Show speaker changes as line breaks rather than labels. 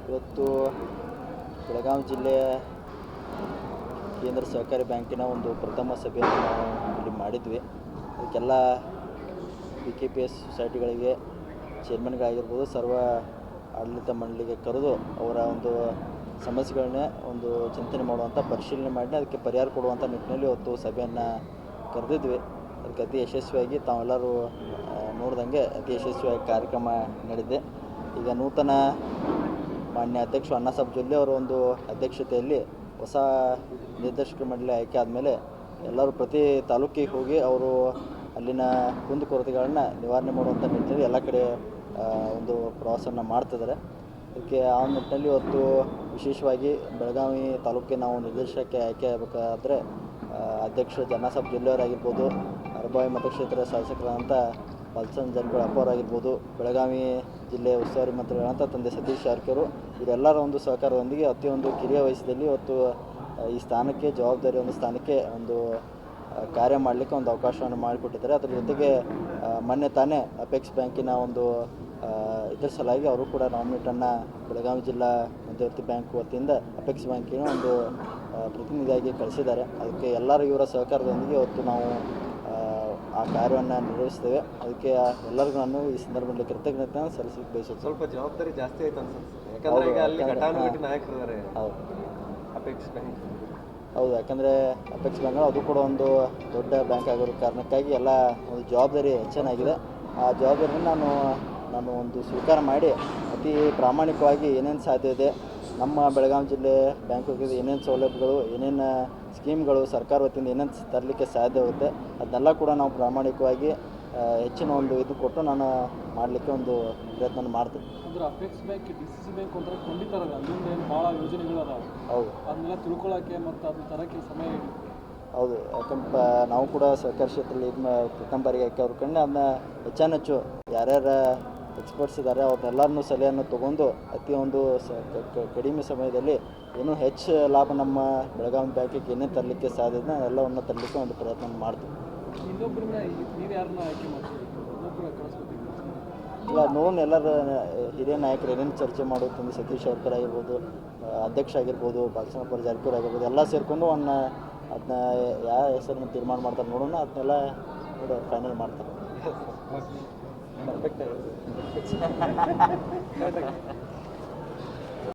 ಇವತ್ತು ಬೆಳಗಾವಿ ಜಿಲ್ಲೆಯ ಕೇಂದ್ರ ಸಹಕಾರಿ ಬ್ಯಾಂಕಿನ ಒಂದು ಪ್ರಥಮ ಸಭೆಯನ್ನು ನಾವು ಇಲ್ಲಿ ಮಾಡಿದ್ವಿ. ಅದಕ್ಕೆಲ್ಲ PKPS ಸೊಸೈಟಿಗಳಿಗೆ ಚೇರ್ಮನ್ಗಳಾಗಿರ್ಬೋದು, ಸರ್ವ ಆಡಳಿತ ಮಂಡಳಿಗೆ ಕರೆದು ಅವರ ಒಂದು ಸಮಸ್ಯೆಗಳನ್ನೇ ಒಂದು ಚಿಂತನೆ ಮಾಡುವಂಥ, ಪರಿಶೀಲನೆ ಮಾಡಿ ಅದಕ್ಕೆ ಪರಿಹಾರ ಕೊಡುವಂಥ ನಿಟ್ಟಿನಲ್ಲಿ ಇವತ್ತು ಸಭೆಯನ್ನು ಕರೆದಿದ್ವಿ. ಅದಕ್ಕೆ ಅತಿ ಯಶಸ್ವಿಯಾಗಿ ತಾವೆಲ್ಲರೂ ನೋಡ್ದಂಗೆ ಅತಿ ಯಶಸ್ವಿಯಾಗಿ ಕಾರ್ಯಕ್ರಮ ನಡೆದಿದೆ. ಈಗ ನೂತನ ಮಾನ್ಯ ಅಧ್ಯಕ್ಷರು ಅಣ್ಣಾಸಾಬ್ ಜೊಲ್ಲೆ ಅವರ ಒಂದು ಅಧ್ಯಕ್ಷತೆಯಲ್ಲಿ ಹೊಸ ನಿರ್ದೇಶಕ ಮಂಡಳಿ ಆಯ್ಕೆ ಆದಮೇಲೆ ಎಲ್ಲರೂ ಪ್ರತಿ ತಾಲೂಕಿಗೆ ಹೋಗಿ ಅವರು ಅಲ್ಲಿನ ಕುಂದುಕೊರತೆಗಳನ್ನ ನಿವಾರಣೆ ಮಾಡುವಂಥ ನಿಟ್ಟಿನಲ್ಲಿ ಎಲ್ಲ ಕಡೆ ಒಂದು ಪ್ರವಾಸವನ್ನು ಮಾಡ್ತಿದ್ದಾರೆ. ಅದಕ್ಕೆ ಆ ನಿಟ್ಟಿನಲ್ಲಿ ಇವತ್ತು ವಿಶೇಷವಾಗಿ ಬೆಳಗಾವಿ ತಾಲೂಕಿನ ನಾವು ನಿರ್ದೇಶಕಕ್ಕೆ ಆಯ್ಕೆ ಆಗಬೇಕಾದ್ರೆ ಅಧ್ಯಕ್ಷರು ಅಣ್ಣಾಸಾಬ್ ಜೊಲ್ಲೆ ಅವರಾಗಿರ್ಬೋದು, ಅರಬಾವಿ ಮತಕ್ಷೇತ್ರ ಶಾಸಕರಾದಂಥ ಬಾಲಚಂದ್ರ ಜಾರಕಿಹೊಳಿ ಅವರಾಗಿರ್ಬೋದು, ಬೆಳಗಾವಿ ಜಿಲ್ಲೆ ಉಸ್ತುವಾರಿ ಮಂತ್ರಿಗಳಂಥ ತಂದೆ ಸತೀಶ್ ಜಾರಕಿಹೊಳಿ ಇವರೆಲ್ಲರ ಒಂದು ಸಹಕಾರದೊಂದಿಗೆ ಅತಿ ಒಂದು ಕಿರಿಯ ವಯಸ್ಸಲ್ಲಿ ಇವತ್ತು ಈ ಸ್ಥಾನಕ್ಕೆ ಜವಾಬ್ದಾರಿ ಒಂದು ಸ್ಥಾನಕ್ಕೆ ಒಂದು ಕಾರ್ಯ ಮಾಡಲಿಕ್ಕೆ ಒಂದು ಅವಕಾಶವನ್ನು ಮಾಡಿಕೊಟ್ಟಿದ್ದಾರೆ. ಅದರ ಜೊತೆಗೆ ಮೊನ್ನೆ ತಾನೇ ಅಪೆಕ್ಸ್ ಬ್ಯಾಂಕಿನ ಒಂದು ಇದರ ಸಲುವಾಗಿ ಅವರು ಕೂಡ ನಾಮಿನೇಟನ್ನು ಬೆಳಗಾವಿ ಜಿಲ್ಲಾ ಮಧ್ಯವರ್ತಿ ಬ್ಯಾಂಕ್ ವತಿಯಿಂದ ಅಪೆಕ್ಸ್ ಬ್ಯಾಂಕಿನ ಒಂದು ಪ್ರತಿನಿಧಿಯಾಗಿ ಕಳಿಸಿದ್ದಾರೆ. ಅದಕ್ಕೆ ಎಲ್ಲರ ಇವರ ಸಹಕಾರದೊಂದಿಗೆ ಇವತ್ತು ನಾವು ಆ ಕಾರ್ಯವನ್ನು ನಿರ್ವಹಿಸ್ತೇವೆ. ಅದಕ್ಕೆ ಎಲ್ಲರಿಗೂ ನಾನು ಈ ಸಂದರ್ಭದಲ್ಲಿ ಕೃತಜ್ಞತೆಯನ್ನು ಸಲ್ಲಿಸಲಿಕ್ಕೆ ಬಯಸುತ್ತೆ.
ಸ್ವಲ್ಪ ಜವಾಬ್ದಾರಿ ಜಾಸ್ತಿ ಆಯ್ತು ಅನ್ಸುತ್ತೆ, ಯಾಕಂದ್ರೆ ಈಗ ಅಲ್ಲಿ ಘಟಾನುಘಟಿ ನಾಯಕರಿದ್ದಾರೆ.
ಹೌದು,
ಅಪೆಕ್ಸ್ ಬ್ಯಾಂಕ್
ಹೌದು. ಯಾಕಂದರೆ ಅಪೆಕ್ಸ್ ಬ್ಯಾಂಕ್ ಅದು ಕೂಡ ಒಂದು ದೊಡ್ಡ ಬ್ಯಾಂಕ್ ಆಗಿರೋ ಕಾರಣಕ್ಕಾಗಿ ಎಲ್ಲ ಒಂದು ಜವಾಬ್ದಾರಿ ಹೆಚ್ಚಾಗಿದೆ. ಆ ಜವಾಬ್ದಾರಿಯನ್ನು ನಾನು ಒಂದು ಸ್ವೀಕಾರ ಮಾಡಿ ಅತಿ ಪ್ರಾಮಾಣಿಕವಾಗಿ ಏನೇನು ಸಾಧ್ಯ ಇದೆ, ನಮ್ಮ ಬೆಳಗಾವಿ ಜಿಲ್ಲೆ ಬ್ಯಾಂಕಿಗೆ ಏನೇನು ಸೌಲಭ್ಯಗಳು, ಏನೇನು ಸ್ಕೀಮ್ಗಳು ಸರ್ಕಾರ ವತಿಯಿಂದ ಏನೇನು ತರಲಿಕ್ಕೆ ಸಾಧ್ಯವಾಗುತ್ತೆ ಅದನ್ನೆಲ್ಲ ಕೂಡ ನಾವು ಪ್ರಾಮಾಣಿಕವಾಗಿ ಹೆಚ್ಚಿನ ಒಂದು ಇದು ಕೊಟ್ಟು ನಾನು ಮಾಡಲಿಕ್ಕೆ ಒಂದು ಪ್ರಯತ್ನ ಮಾಡ್ತೀನಿ.
ಅಂದ್ರೆ ಅಪೆಕ್ಸ್ ಬ್ಯಾಂಕ್ DCC ಬ್ಯಾಂಕ್ ಒಂಥರ ಕೊಂಡಿತಾರಲ್ಲ, ಅಲ್ಲಿಂದ ಏನು ಭಾಳ ಯೋಜನೆಗಳು ಅದಾವೆ.
ಹೌದು,
ಅದನ್ನೆಲ್ಲ ತಿಳ್ಕೊಳ್ಳೋಕ್ಕೆ ಮತ್ತು ಅದನ್ನ ತರೋಕ್ಕೆ ಸಮಯ ಇದೆ.
ಹೌದು. ಯಾಕಂದ್ರೆ ನಾವು ಕೂಡ ಸಹಕಾರಿ ಕ್ಷೇತ್ರದಲ್ಲಿ ಇದನ್ನ ಪ್ರಥಮ ಬಾರಿಗೆ ಆಯ್ಕೆ ಅವ್ರ ಕಂಡು ಅದನ್ನ ಹೆಚ್ಚು ಯಾರ್ಯಾರ ಎಕ್ಸ್ಪರ್ಟ್ಸ್ ಇದ್ದಾರೆ ಅವ್ರನ್ನೆಲ್ಲರನ್ನೂ ಸಲಹೆಯನ್ನು ತೊಗೊಂಡು ಅತಿ ಒಂದು ಕಡಿಮೆ ಸಮಯದಲ್ಲಿ ಇನ್ನೂ ಹೆಚ್ಚು ಲಾಭ ನಮ್ಮ ಬೆಳಗಾವಿ ಬ್ಯಾಂಕಿಗೆ ಏನೇ ತರಲಿಕ್ಕೆ ಸಾಧ್ಯ ಇದೆ ಎಲ್ಲವನ್ನು ತರಲಿಕ್ಕೆ ಒಂದು ಪ್ರಯತ್ನ ಮಾಡ್ತೀವಿ.
ಇನ್ನೊಬ್ಬರನ್ನ ನೀವು ಯಾರನ್ನ ಆಯ್ಕೆ ಮಾಡ್ತೀವಿ, ಇನ್ನೊಬ್ಬರ ಕಳಿಸ್ಕೊತೀವಿ
ಇಲ್ಲ ನೋಡೋಣ. ಎಲ್ಲರ ಹಿರಿಯ ನಾಯಕರು ಏನೇನು ಚರ್ಚೆ ಮಾಡೋದು, ತಂದೆ ಸತೀಶ್ ಜಾರಕಿಹೊಳಿ ಆಗಿರ್ಬೋದು, ಅಧ್ಯಕ್ಷ ಆಗಿರ್ಬೋದು, ಬಾಲಚಂದ್ರ ಜಾರಕಿಹೊಳಿ ಆಗಿರ್ಬೋದು, ಎಲ್ಲ ಸೇರಿಕೊಂಡು ಅದನ್ನ ಯಾವ ಹೆಸರನ್ನು ತೀರ್ಮಾನ ಮಾಡ್ತಾರೆ ನೋಡೋಣ. ಅದನ್ನೆಲ್ಲ ಫೈನಲ್ ಮಾಡ್ತಾರೆ.
ಪರ್ಫೆಕ್ಟ್